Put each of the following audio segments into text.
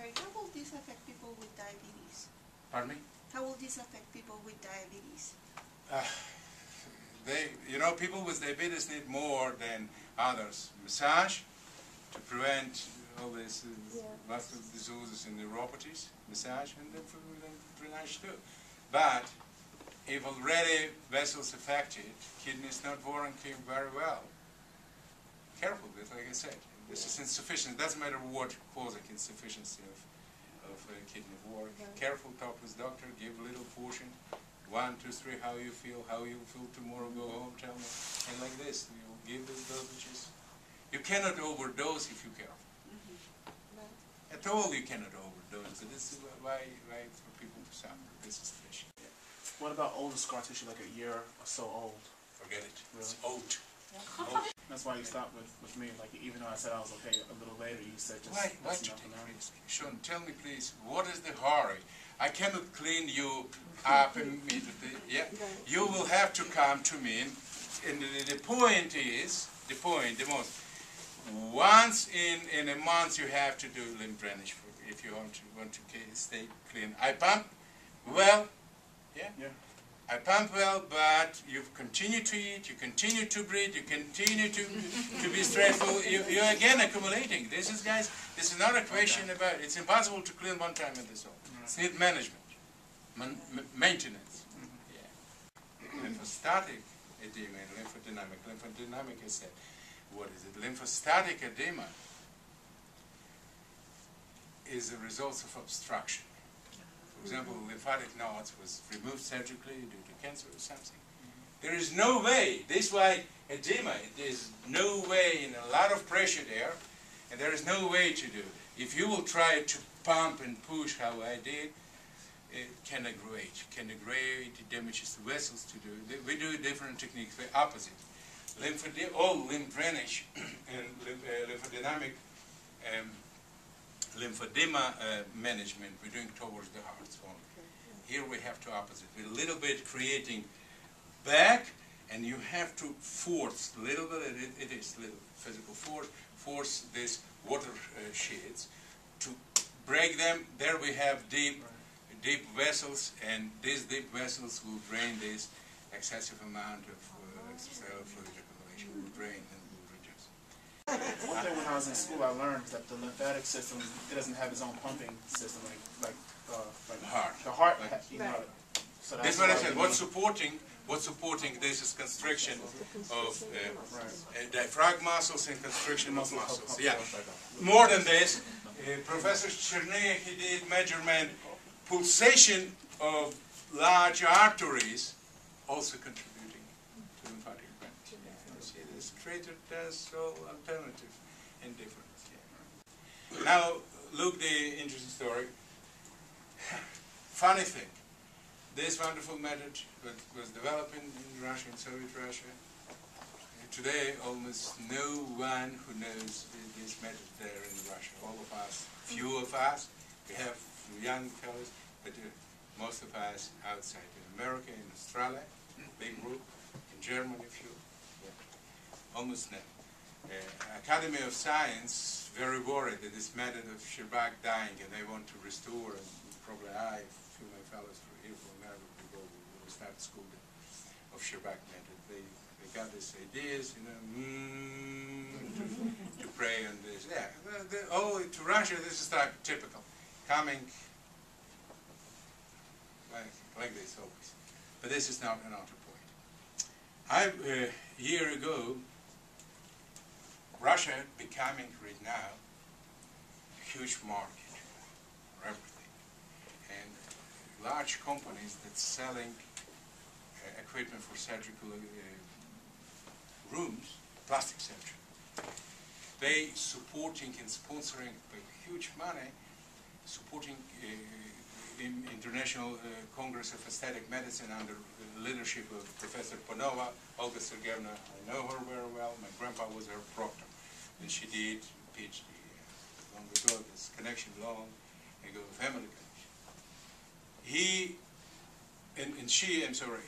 sorry, how will this affect people with diabetes? Pardon me? How will this affect people with diabetes? People with diabetes need more than others. Massage to prevent all these vascular disorders and neuropathies, massage, and then for drainage too. But if already vessels affected, kidneys not working very well. Careful with, like I said, this is insufficient. It doesn't matter what causing insufficiency of kidney work. Careful, talk with doctor, give a little portion. 1, 2, 3, how you feel tomorrow, go home, tell me. And like this, you give these dosages. You cannot overdose if you're careful. At all you cannot overdose, but this is why for people to suffer. This is the issue. Yeah. What about older scar tissue, like a year or so old? Forget it. Really? It's old. That's why you stopped with me. Like, even though I said I was okay, a little later you said just Why today, please? Sean, tell me please, what is the hurry? I cannot clean you up immediately. Yeah, you will have to come to me. And the point is, once in a month you have to do lymph drainage if you want to stay clean. I pump well, yeah. I pump well, but you continue to eat, you continue to breathe, you continue to be stressful. You're again accumulating. This is, guys, this is not a question about. It's impossible to clean one time in this all. It's need management, maintenance. Yeah. Lymphostatic edema and lymphodynamic. Lymphodynamic is that. What is it? Lymphostatic edema is a result of obstruction. For example, lymphatic nodes was removed surgically due to cancer or something. There is no way, this is why edema, there is no way, in a lot of pressure there, and there is no way to do it. If you will try to pump and push how I did, it can aggravate. It damages the vessels to do it. We do different techniques, the opposite. All lymph drainage and lymphodynamic lymphedema management we're doing towards the heart. So here we have to opposite. We're a little bit creating back, and you have to force a little bit. It is little physical force these water sheets to break them. There we have deep vessels, and these deep vessels will drain this excessive amount of extracellular fluid accumulation. Will drain and will reduce. One thing when I was in school I learned that the lymphatic system, it doesn't have its own pumping system like the heart. The heart, right. So that's what I said. What's supporting this is constriction of diaphragm muscles and constriction of muscles. Yeah. More than this, Professor Cherny, he did measurement pulsation of large arteries, also contributing to lymphatic drainage. You see, this treated as all alternative and different. Yeah. Now, look the interesting story. Funny thing, this wonderful method that was developed in Russia, in Soviet Russia. Today, almost no one who knows this method there in Russia. All of us, few of us, we have young fellows, but most of us outside in America, in Australia, big group, in Germany, few, almost none. Academy of Science very worried that this method of Sherbak dying, and they want to restore, and probably I, a few of my fellows here from America, will start school of Sherbak method. They got these ideas, to pray on this. Yeah, to Russia, this is like typical, coming like this always. But this is not another point. A year ago, Russia becoming right now a huge market for everything, and large companies that selling equipment for surgical rooms, plastic surgery. They supporting and sponsoring by huge money, supporting International Congress of Aesthetic Medicine under the leadership of Professor Panova, Olga Sergeyevna. I know her very well. My grandpa was her proctor, and she did PhD long ago. This connection long ago, family connection.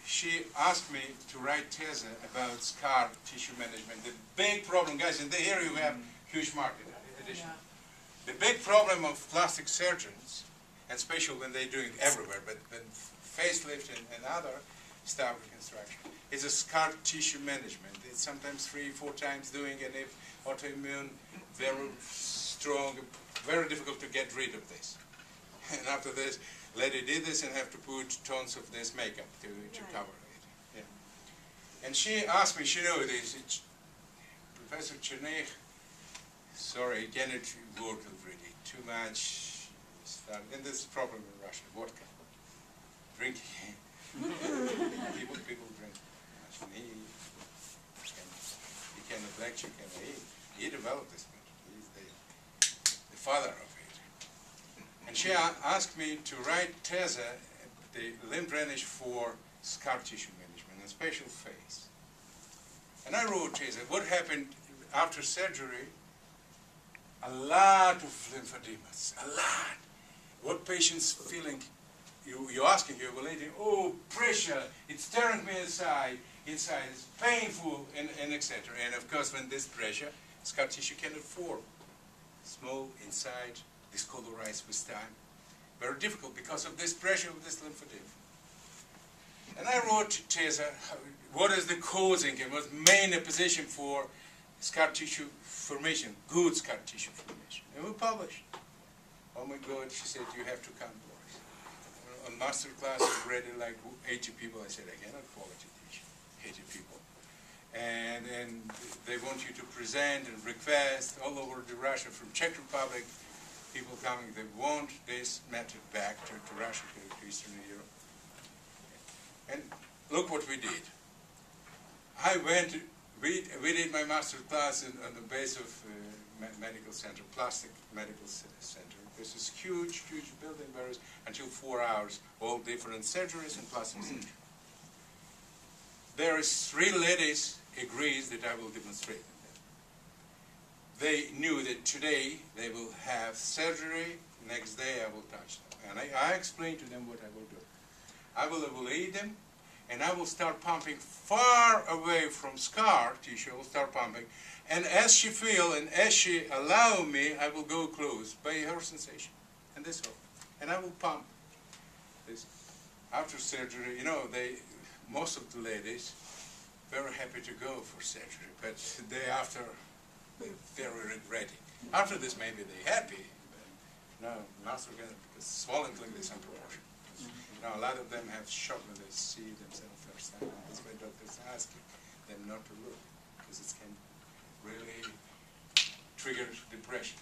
She asked me to write teza about scar tissue management. The big problem, guys, and here you have huge market addition. The big problem of plastic surgeons, and especially when they're doing everywhere, but when facelift and other style reconstruction, is a scar tissue management. It's sometimes 3-4 times doing, and if autoimmune, very strong, very difficult to get rid of this. And after this, lady did this and have to put tons of this makeup to cover it. Yeah. And she asked me, she knew this, Professor Chernych, sorry, cannot work already, too much stuff. And this is the problem in Russia, vodka. Drinking. people drink much. And he cannot lecture, he developed this much. He's the father of it. And she asked me to write teza, the lymph drainage for scar tissue management, a special phase. And I wrote teza, what happened after surgery? A lot of lymphademas, a lot. What patients feeling? You're asking, you're relating, oh, pressure, it's tearing me inside, it's painful, and etc. And of course, when this pressure, scar tissue cannot form. Small inside, discolorized with time. Very difficult because of this pressure of this lymphedema. And I wrote teza, what is the causing and what's main position for scar tissue formation, good scar tissue formation. And we published. Oh my God, she said, you have to come, Boris. On master class, already like 80 people. I said, I cannot quality teach 80 people. And they want you to present and request all over the Russia, from Czech Republic, people coming, they want this method back to Russia, to Eastern Europe. And look what we did. I went, we did my master class on the base of medical center, plastic medical center. This is huge, huge building, varies until 4 hours, all different surgeries and plastic surgery. There is 3 ladies agrees that I will demonstrate them. They knew that today they will have surgery, next day I will touch them. And I explained to them what I will do. I will evaluate them, and I will start pumping far away from scar tissue, I will start pumping. And as she feel and as she allow me, I will go close by her sensation. And this all. And I will pump this. After surgery, you know, most of the ladies, very happy to go for surgery, but the day after, they're regretting. After this, maybe they're happy, but no, not so good, because swollen like this in proportion. Now, a lot of them have shock when they see themselves first time. That's why doctors ask them not to look, because it can really trigger depression.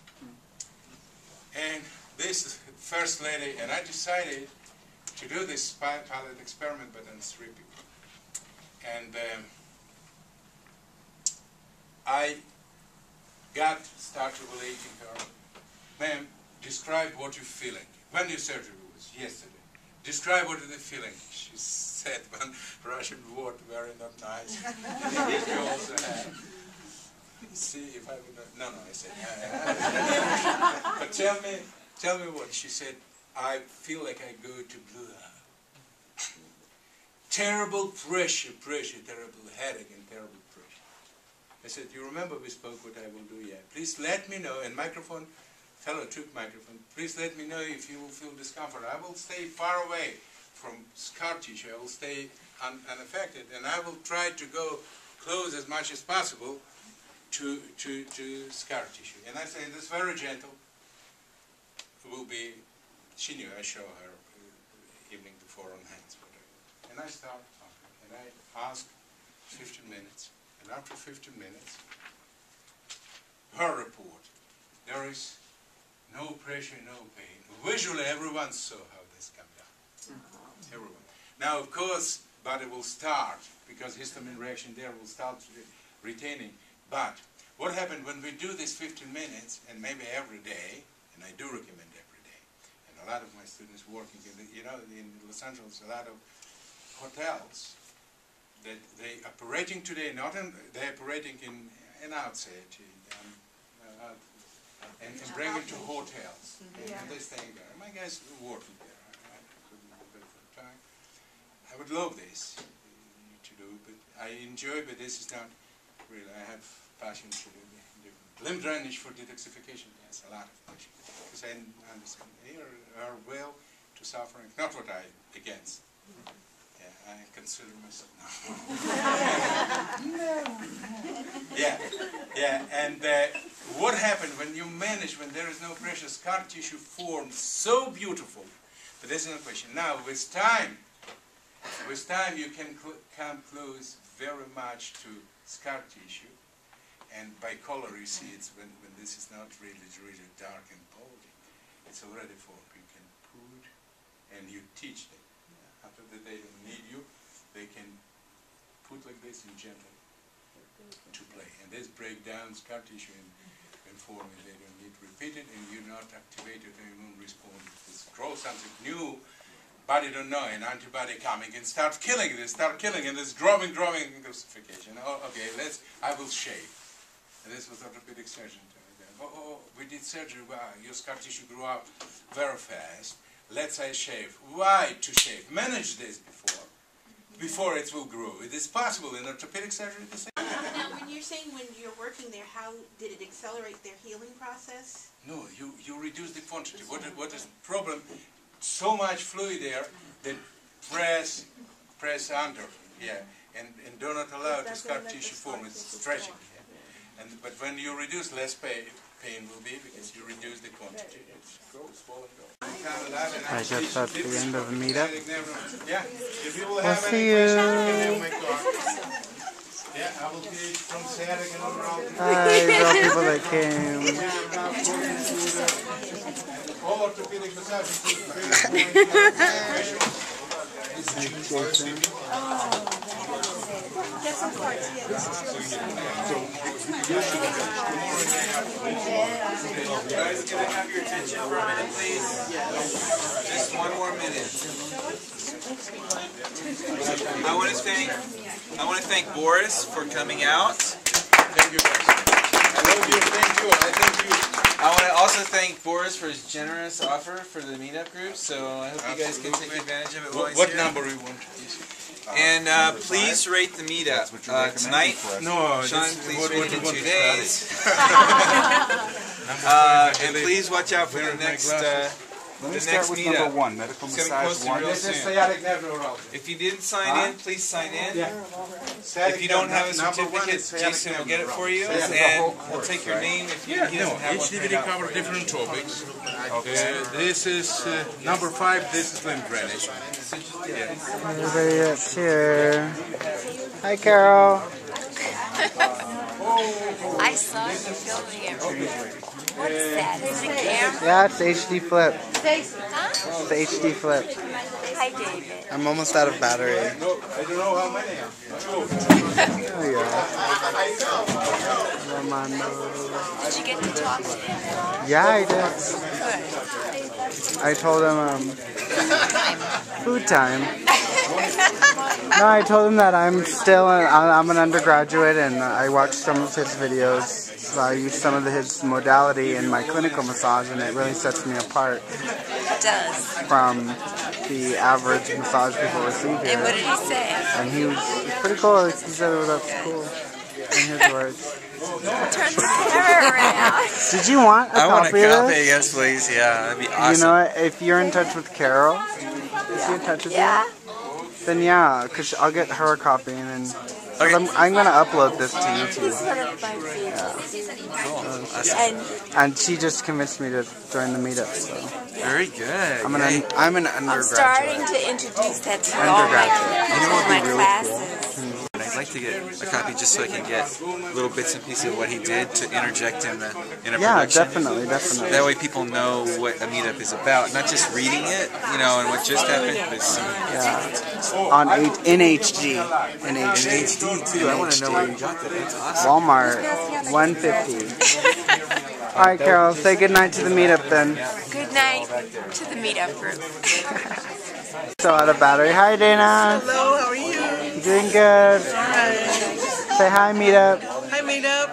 And this first lady, and I decided to do this pilot experiment, but on 3 people. And I started relating her, ma'am, describe what you're feeling. When your surgery was? Yesterday. Describe what you're feeling. She said one Russian word, very not nice. Which you also have. See if I would not, no, I said, but tell me what. She said, I feel like I go to blue out. Terrible pressure, terrible headache and terrible pressure. I said, you remember we spoke what I will do? Yeah. Please let me know, and microphone, fellow took microphone, please let me know if you will feel discomfort. I will stay far away from scar tissue. I will stay unaffected, and I will try to go close as much as possible to scar tissue. And I say, this very gentle will be, she knew, I show her evening before on hands, whatever. And I start talking, and I ask 15 minutes. And after 15 minutes, her report, there is no pressure, no pain. Visually, everyone saw how this came down. Everyone. Now, of course, body will start, because histamine reaction there will start retaining. But what happened when we do this 15 minutes, and maybe every day, and I do recommend every day, and a lot of my students working in, in Los Angeles, a lot of hotels that they operating today, they're operating in outside, and bring it to hotels, and they're staying there. My guys working there. I couldn't do it for time. I would love this to do, but I enjoy, but this is not really. I have passion to do lymph drainage for detoxification. Yes, a lot of passion. Because I understand here are will to suffering, not what I against. Yeah, I consider myself Yeah, and what happened when you manage, when there is no pressure, scar tissue forms so beautiful. But this is no question. Now, with time you can come close very much to scar tissue, and by color you see it's when this is not really dark and bulging, it's already formed. You can put, and you teach them. After that they don't need you, they can put like this and gently to play. And this break down scar tissue and forming. They don't need to repeat it, and you're not activated the immune response. This grows something new. Body don't know, an antibody coming and start killing, and this growing calcification. Oh, okay, I will shave. And this was orthopedic surgeon. Oh, we did surgery. Wow, your scar tissue grew up very fast. Let's say shave. Why to shave? Manage this before it will grow. It is possible in orthopedic surgery to say. Now, when you're saying when you're working there, how did it accelerate their healing process? No, you reduce the quantity. What is the problem? So much fluid there that press under, and do not allow the scar tissue form. It's stretching. But when you reduce, less pain will be because you reduce the quantity. It grows, I guess that's the end of the meetup. Yeah. If you will We'll have see any questions, you. you can have my card. Yeah, I will teach from sciatic and neurology. Hi, these are all people that came. All orthopedic massages. Jason. Get some cards, yeah, this is yours. Guys, can I have your attention for a minute, please? Just one more minute. I want to thank Boris for coming out. Thank you, guys. I love you. Thank you. I thank you. I want to also thank Boris for his generous offer for the meetup group. So I hope you guys can take advantage of it while he's What here. number we want? And please rate the meetup tonight. No, Sean, please rate it in 2 days. And And please watch out for the next meetup. number 1, medical It's coming massage close to 1. real This is soon. sciatic nerve neurology. If you didn't sign in, please sign in. Yeah. If you don't have a certificate, Jason will get it for you, and we'll take your name if he doesn't have one. Each printed DVD out covers for you. different topics. This is number 5. This is lymph drainage. Everybody that's here. Hi, Carol. I saw you filming it. What is that? Is it camera? Yeah, it's HD flip. Huh? It's the HD flip. Hi, David. I'm almost out of battery. No, I don't know how many. There you are. Romano. Did you get to talk to him? Yeah, I did. Good. I told him, food time. No, I told him that I'm an undergraduate and I watched some of his videos. So I use some of his modality in my clinical massage, and it really sets me apart It does. from the average massage people receive And here. what did he say? And he was pretty cool. He said it was cool in his words. Turn the camera around. Did you want a copy of this? yes please, yeah, that'd be awesome. You know what? If you're in touch with Carol, is she in touch with Yeah. you? Then yeah, because I'll get her a copy and then... I'm going to upload this to He's YouTube. one of my favorites. And she just convinced me to join the meetup, so... Very good. I'm an undergraduate. I'm starting to introduce that to all my classes. I'd like to get a copy just so I can get little bits and pieces of what he did to interject in a Yeah, production. definitely. That way people know what a meetup is about, not just reading it, you know, and what just happened, but seeing it. Yeah. In HD. In HD too. I want to know where you got that. That's awesome. Walmart, $150. Alright, Carol, say goodnight to the meetup then. Good night to the meetup group. So out of battery. Hi, Dana. Hello, how are you? Doing good. Alright. Say hi, meetup. Hi, Meetup.